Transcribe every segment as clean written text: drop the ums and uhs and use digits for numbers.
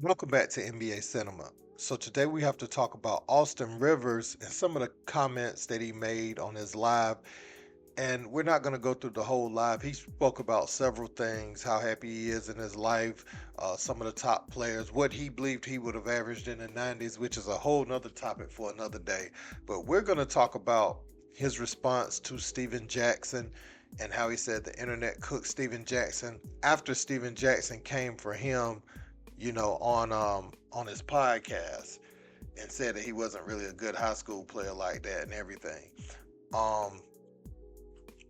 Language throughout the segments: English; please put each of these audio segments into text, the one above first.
Welcome back to NBA Cinema. So today we have to talk about Austin Rivers and some of the comments that he made on his live. And we're not going to go through the whole live. He spoke about several things, how happy he is in his life, some of the top players, what he believed he would have averaged in the 90s, which is a whole nother topic for another day. But we're going to talk about his response to Steven Jackson and how he said the internet cooked Steven Jackson after Steven Jackson came for him, on his podcast and said that he wasn't really a good high school player like that and everything. Um,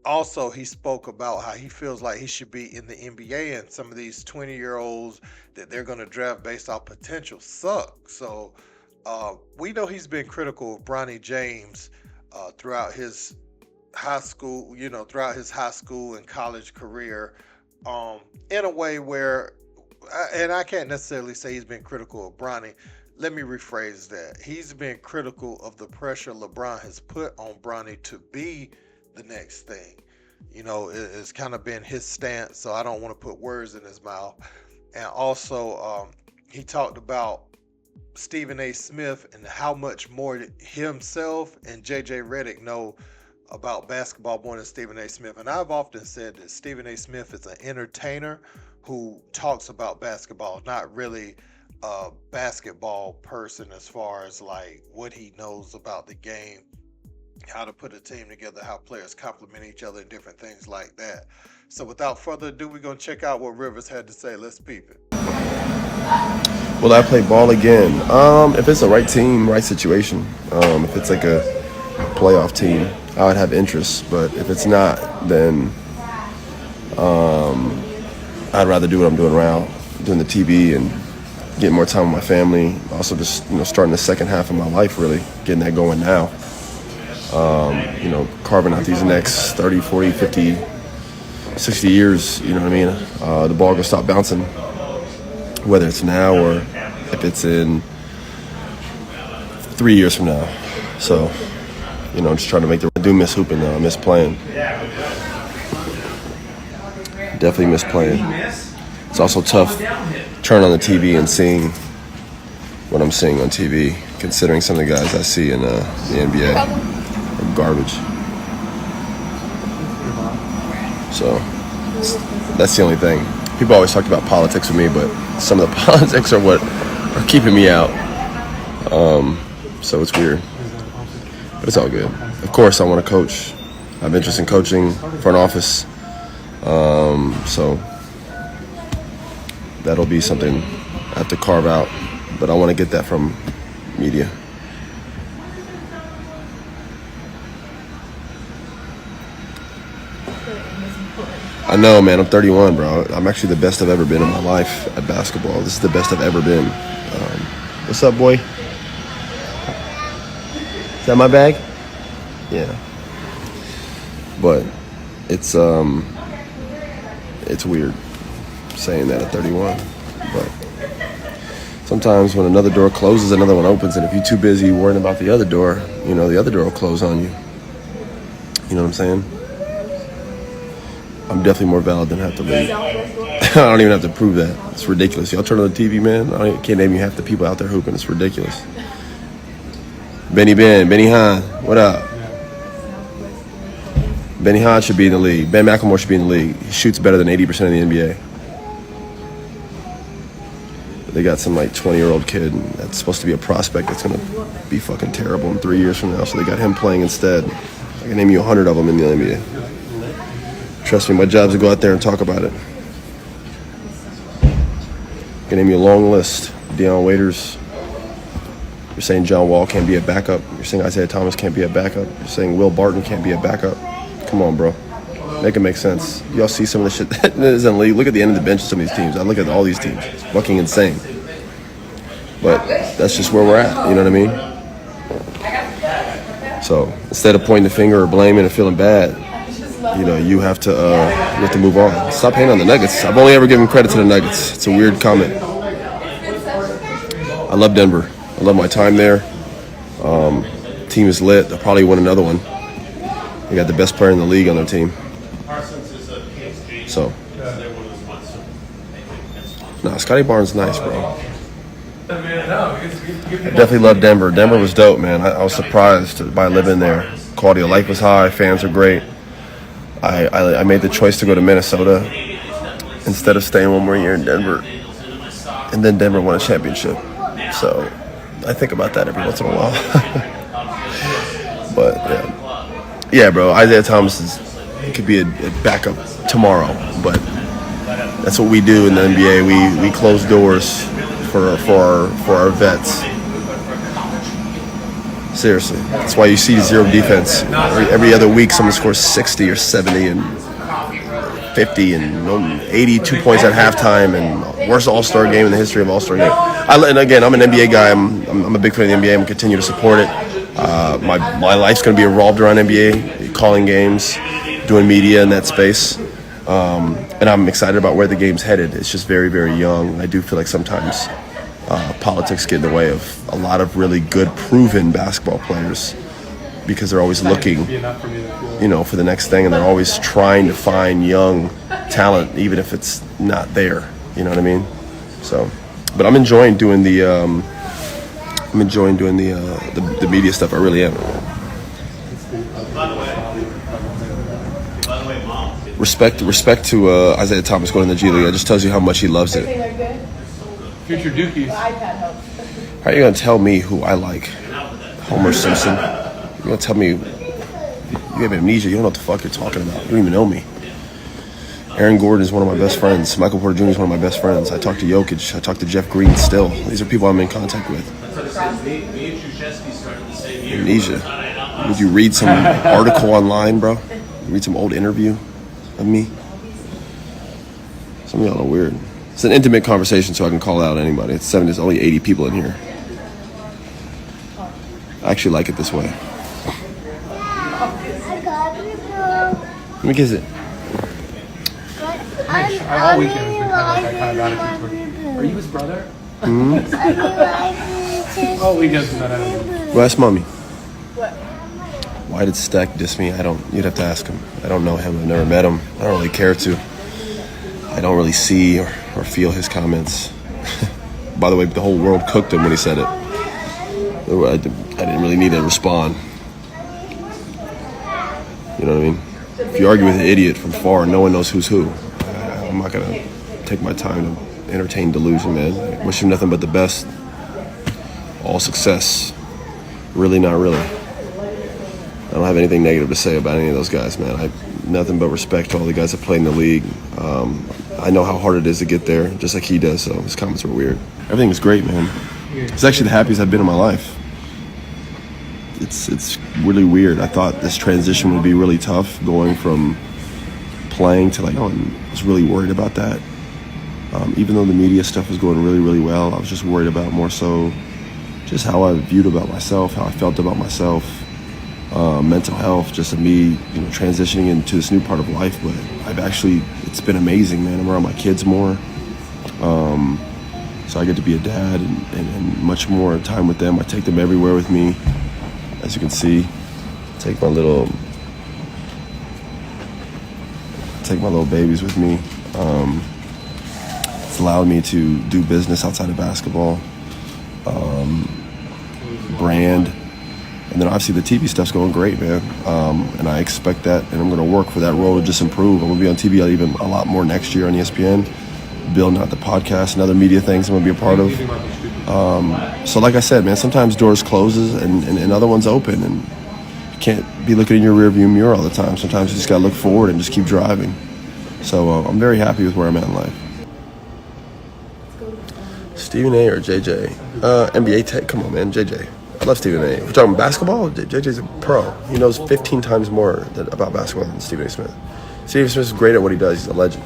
Also, he spoke about how he feels like he should be in the NBA, and some of these 20-year-olds that they're going to draft based off potential suck. So we know he's been critical of Bronny James throughout his high school and college career, in a way where, and I can't necessarily say he's been critical of Bronny. Let me rephrase that. He's been critical of the pressure LeBron has put on Bronny to be the next thing. It's kind of been his stance, so I don't want to put words in his mouth. And also, he talked about Stephen A. Smith and how much more himself and JJ Redick know about basketball more than Stephen A. Smith. And I've often said that Stephen A. Smith is an entertainer who talks about basketball, not really a basketball person as far as like what he knows about the game, how to put a team together, how players complement each other, and different things like that. So without further ado, we're going to check out what Rivers had to say. Let's peep it. Will I play ball again? If it's the right team, right situation. If it's like a playoff team, I would have interest. But if it's not, then I'd rather do what I'm doing now, doing the TV and getting more time with my family. Also, just starting the second half of my life, really getting that going now. Carving out these next 30, 40, 50, 60 years, you know what I mean? The ball will stop bouncing, whether it's now or if it's in 3 years from now. So, I'm just trying to I do miss hooping though. I miss playing. Definitely miss playing. It's also tough turning on the TV and seeing what I'm seeing on TV, considering some of the guys I see in the NBA. Garbage. So that's the only thing. People always talk about politics with me, but some of the politics are what are keeping me out. So it's weird, but it's all good. Of course, I want to coach. I have interest in coaching, front office. So that'll be something I have to carve out, but I want to get that from media. I know, man. I'm 31, bro. I'm actually the best I've ever been in my life at basketball. This is the best I've ever been. What's up, boy? Is that my bag? Yeah. But it's weird saying that at 31. But sometimes when another door closes, another one opens, and if you're too busy worrying about the other door, the other door will close on you. You know what I'm saying? I'm definitely more valid than half the league. I don't even have to prove that. It's ridiculous. Y'all turn on the TV, man. Can't name you half the people out there hooping. It's ridiculous. Benny Hahn, what up? Benny Hahn should be in the league. Ben McLemore should be in the league. He shoots better than 80% of the NBA. But they got some 20-year-old kid that's supposed to be a prospect that's going to be fucking terrible in 3 years from now. So they got him playing instead. I can name you 100 of them in the NBA. Trust me, my job is to go out there and talk about it. I can name you a long list. Deion Waiters. You're saying John Wall can't be a backup. You're saying Isaiah Thomas can't be a backup. You're saying Will Barton can't be a backup. Come on, bro. Make it make sense. Y'all see some of the shit that is in the league. Look at the end of the bench of some of these teams. I look at all these teams. It's fucking insane. But that's just where we're at. You know what I mean? So instead of pointing the finger or blaming and feeling bad, you have to move on. Stop hating on the Nuggets. I've only ever given credit to the Nuggets. It's a weird comment. I love Denver. I love my time there. Team is lit. They'll probably win another one. They got the best player in the league on their team. So, Scotty Barnes nice, bro. I definitely love Denver. Denver was dope, man. I was surprised by living there. Quality of life was high. Fans were great. I made the choice to go to Minnesota instead of staying one more year in Denver. And then Denver won a championship. So I think about that every once in a while. But yeah, bro. Isaiah Thomas could be a backup tomorrow, but that's what we do in the NBA. We close doors for our vets. Seriously, that's why you see zero defense. Every other week, someone scores 60 or 70 and 50 and 82 points at halftime, and worst All-Star game in the history of All-Star game. And again, I'm an NBA guy. I'm a big fan of the NBA. I'm gonna continue to support it. My life's gonna be revolved around NBA, calling games, doing media in that space, and I'm excited about where the game's headed. It's just very, very young. I do feel like sometimes politics get in the way of a lot of really good, proven basketball players because they're always looking, for the next thing, and they're always trying to find young talent, even if it's not there. You know what I mean? So, but I'm enjoying doing the media stuff. I really am. Respect to Isaiah Thomas going to the G League. That just tells you how much he loves it. Future Dukies. How are you going to tell me who I like? Homer Simpson? You're going to tell me you have amnesia. You don't know what the fuck you're talking about. You don't even know me. Aaron Gordon is one of my best friends. Michael Porter Jr. is one of my best friends. I talk to Jokic. I talk to Jeff Green still. These are people I'm in contact with. Amnesia. Would you read some article online, bro? Read some old interview of me? Some of y'all are weird. It's an intimate conversation, so I can call out anybody. There's only 80 people in here. I actually like it this way. Let me kiss it. All weekend has been kind of like that kind of attitude toward. Are you his brother? All weekend's been that attitude. Well, ask mommy. Why did Stack diss me? You'd have to ask him. I don't know him. I've never met him. I don't really care to. I don't really see or feel his comments. By the way, the whole world cooked him when he said it. I didn't really need to respond. You know what I mean? If you argue with an idiot from far, no one knows who's who. I'm not going to take my time to entertain delusion, man. I wish him nothing but the best. All success. Really, not really. I don't have anything negative to say about any of those guys, man. I have nothing but respect to all the guys that play in the league. I know how hard it is to get there, just like he does, so his comments were weird. Everything was great, man. It's actually the happiest I've been in my life. It's really weird. I thought this transition would be really tough, going from playing to I was really worried about that. Even though the media stuff was going really, really well, I was just worried about more so just how I viewed about myself, how I felt about myself, mental health, just me, transitioning into this new part of life. But it's been amazing, man. I'm around my kids more. So I get to be a dad and much more time with them. I take them everywhere with me. As you can see, take my little babies with me. It's allowed me to do business outside of basketball, brand, and then obviously the TV stuff's going great, man. And I expect that, and I'm going to work for that role to just improve. I'm going to be on TV even a lot more next year on ESPN, building out the podcast and other media things I'm going to be a part of. So like I said, man, sometimes doors closes and other ones open, and you can't be looking in your rearview mirror all the time. Sometimes you just got to look forward and just keep driving. So I'm very happy with where I'm at in life. Stephen A or JJ? NBA tech, come on, man, JJ. I love Stephen A. If we're talking basketball, JJ's a pro. He knows 15 times more about basketball than Stephen A. Smith. Stephen Smith is great at what he does. He's a legend.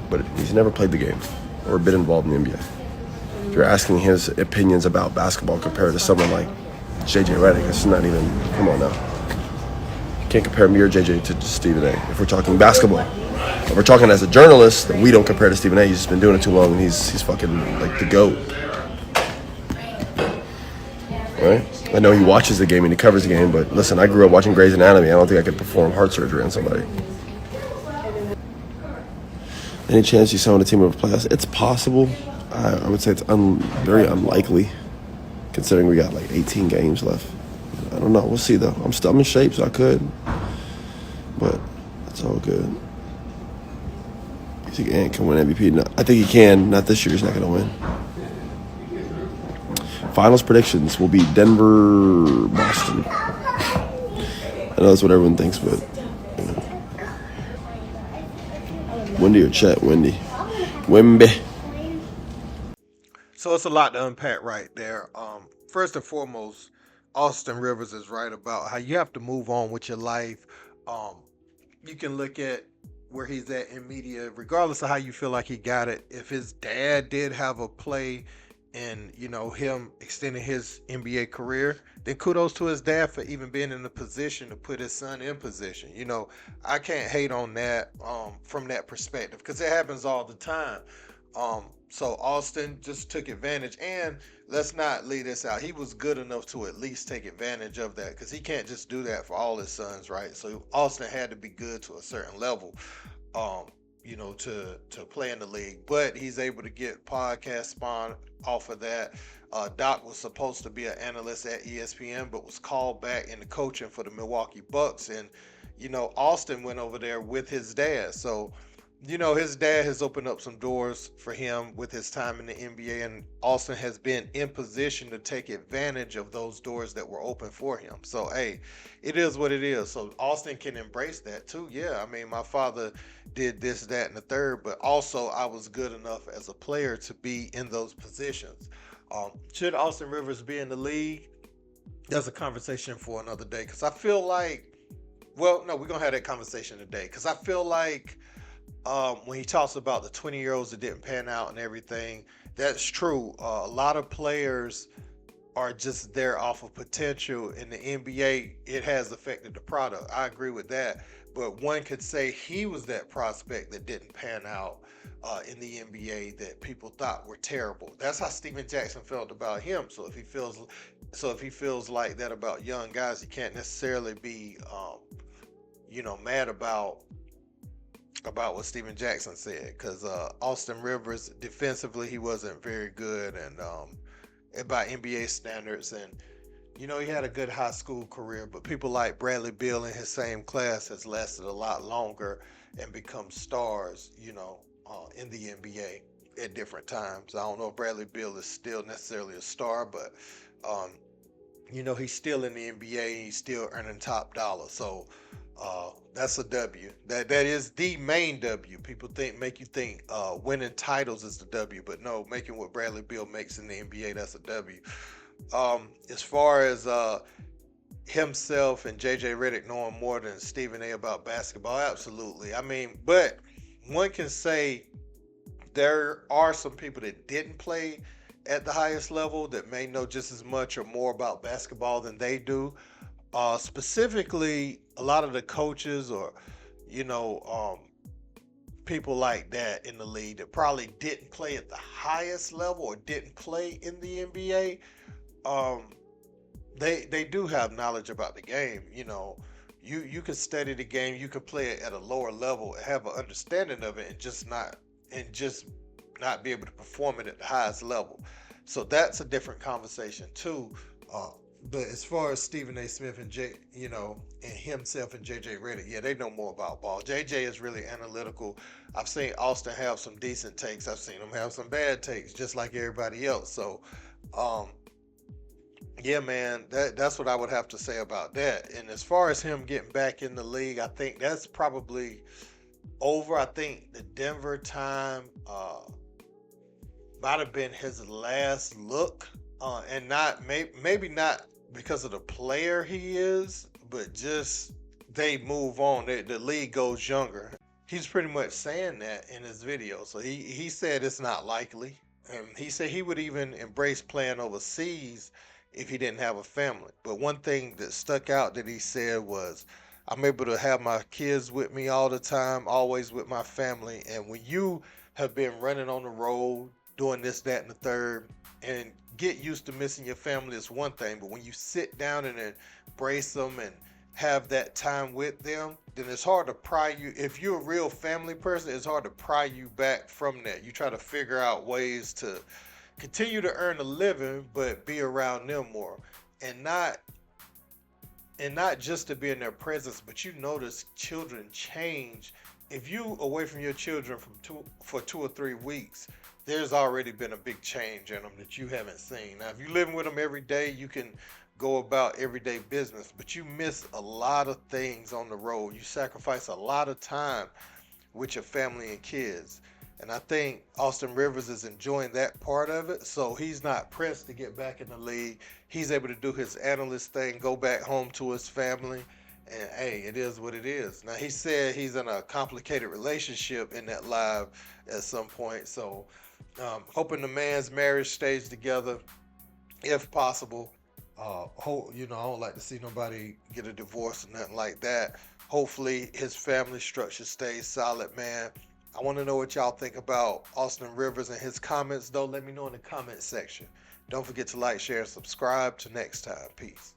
But he's never played the game or been involved in the NBA. If you're asking his opinions about basketball compared to someone like JJ Redick, it's not even, come on now. You can't compare me or JJ to Stephen A. If we're talking basketball. If we're talking as a journalist, then we don't compare to Stephen A. He's just been doing it too long, and he's fucking like the GOAT. Right? I know he watches the game and he covers the game, but listen, I grew up watching Grey's Anatomy. I don't think I could perform heart surgery on somebody. Any chance you saw on a team of playoffs? It's possible. I would say it's very unlikely. considering we got like 18 games left. I don't know. We'll see though. I'm in shape, so I could, but it's all good. You think Ant can win MVP? No, I think he can. Not this year. He's not going to win. Finals predictions will be Denver, Boston. I know that's what everyone thinks, but Wendy or Chet? Wendy. Wemby. So it's a lot to unpack right there. First and foremost, Austin Rivers is right about how you have to move on with your life. Um, you can look at where he's at in media, regardless of how you feel like he got it. If his dad did have a play in, him extending his NBA career, then kudos to his dad for even being in a position to put his son in position. I can't hate on that from that perspective because it happens all the time. So Austin just took advantage, and let's not leave this out. He was good enough to at least take advantage of that because he can't just do that for all his sons, right? So Austin had to be good to a certain level, to play in the league. But he's able to get podcast spawn off of that. Doc was supposed to be an analyst at ESPN, but was called back into coaching for the Milwaukee Bucks, and Austin went over there with his dad, so. His dad has opened up some doors for him with his time in the NBA, and Austin has been in position to take advantage of those doors that were open for him. So, hey, it is what it is. So, Austin can embrace that too. Yeah, I mean, my father did this, that, and the third, but also I was good enough as a player to be in those positions. Should Austin Rivers be in the league? That's a conversation for another day because I feel like, well, no, we're going to have that conversation today because I feel like when he talks about the 20-year-olds that didn't pan out and everything, that's true. A lot of players are just there off of potential. In the NBA, it has affected the product. I agree with that. But one could say he was that prospect that didn't pan out in the NBA that people thought were terrible. That's how Steven Jackson felt about him. So if he feels like that about young guys, he can't necessarily be mad about what Steven Jackson said, because Austin Rivers defensively he wasn't very good, and by NBA standards, and he had a good high school career, but people like Bradley Beal in his same class has lasted a lot longer and become stars, in the NBA at different times. I don't know if Bradley Beal is still necessarily a star, but he's still in the NBA and he's still earning top dollar. So that's a W. That is the main W. People make you think winning titles is the W, but no, making what Bradley Beal makes in the NBA, that's a W. As far as himself and JJ Redick knowing more than Stephen A about basketball, absolutely. I mean, but one can say there are some people that didn't play at the highest level that may know just as much or more about basketball than they do. Specifically, a lot of the coaches or people like that in the league that probably didn't play at the highest level or didn't play in the NBA, they do have knowledge about the game. You can study the game, you can play it at a lower level, have an understanding of it, and just not be able to perform it at the highest level. So that's a different conversation too. But as far as Stephen A. Smith and and himself and JJ Redick, yeah, they know more about ball. JJ is really analytical. I've seen Austin have some decent takes. I've seen him have some bad takes, just like everybody else. So, yeah, man, that's what I would have to say about that. And as far as him getting back in the league, I think that's probably over. I think the Denver time might have been his last look, and maybe not because of the player he is, but just they move on. The league goes younger. He's pretty much saying that in his video. So he said it's not likely, and he said he would even embrace playing overseas if he didn't have a family. But one thing that stuck out that he said was, I'm able to have my kids with me all the time, always with my family. And when you have been running on the road, doing this, that, and the third, and get used to missing your family is one thing, but when you sit down and embrace them and have that time with them, then it's hard to pry you. If you're a real family person, it's hard to pry you back from that. You try to figure out ways to continue to earn a living, but be around them more, and not just to be in their presence, but you notice children change. If you away from your children for 2 or 3 weeks, there's already been a big change in them that you haven't seen. Now, if you're living with them every day, you can go about everyday business, but you miss a lot of things on the road. You sacrifice a lot of time with your family and kids. And I think Austin Rivers is enjoying that part of it. So he's not pressed to get back in the league. He's able to do his analyst thing, go back home to his family. And hey, it is what it is. Now, he said he's in a complicated relationship in that live at some point. So hoping the man's marriage stays together if possible. I don't like to see nobody get a divorce or nothing like that. Hopefully his family structure stays solid, man. I want to know what y'all think about Austin Rivers and his comments, though. Let me know in the comment section. Don't forget to like, share, and subscribe. Till next time. Peace.